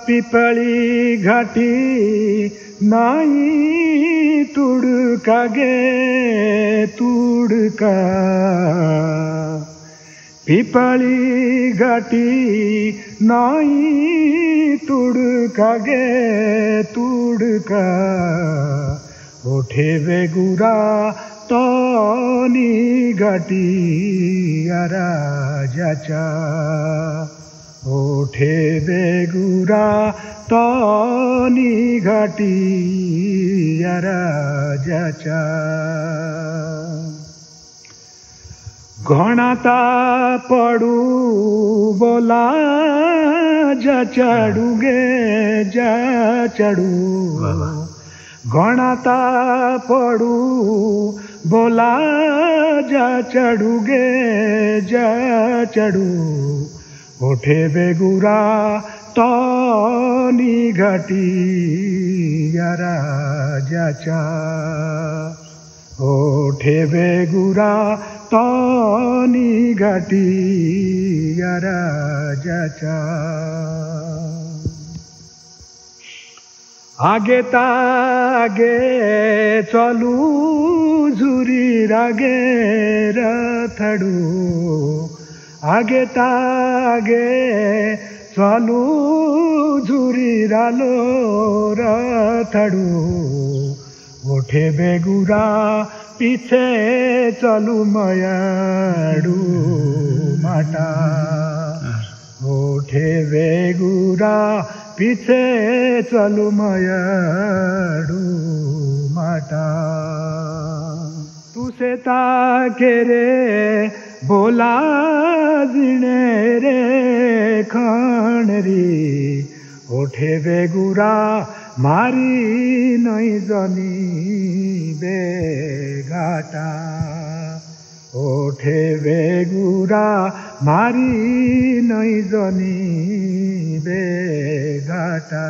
पिपली घाटी नाई तुड़का गे तुड़का पिपली घाटी नाई तुड़का गे तुड़का ओठे बेगुरा तनी घाटी राजाचा ओठे बेगुरा तनी घाटी राजाचा घणाता पड़ू बोला जा चढ़ू गे जा चढ़ू घणाता पड़ू बोला जा चढ़ू गे जा चढ़ू ओठे बेगुरा तनी घाटी राजाचा ओठे बेगुरा तनी घाटी राजाचा आगे तागे चलू झुरी रागे रथड़ू आगे तागे चलू झुरी रालो रथड़ू ओठे बेगुरा पीछे चलू मयाड़ू माटा ओठे बेगुरा पीछे चलू मयाड़ू माटा तुसे ताके रे बोला जिणे रे खणरी ओठे बेगुरा मारी नई जनी बेगाटा ओठे बेगुरा मारी नई जनी बेगाटा।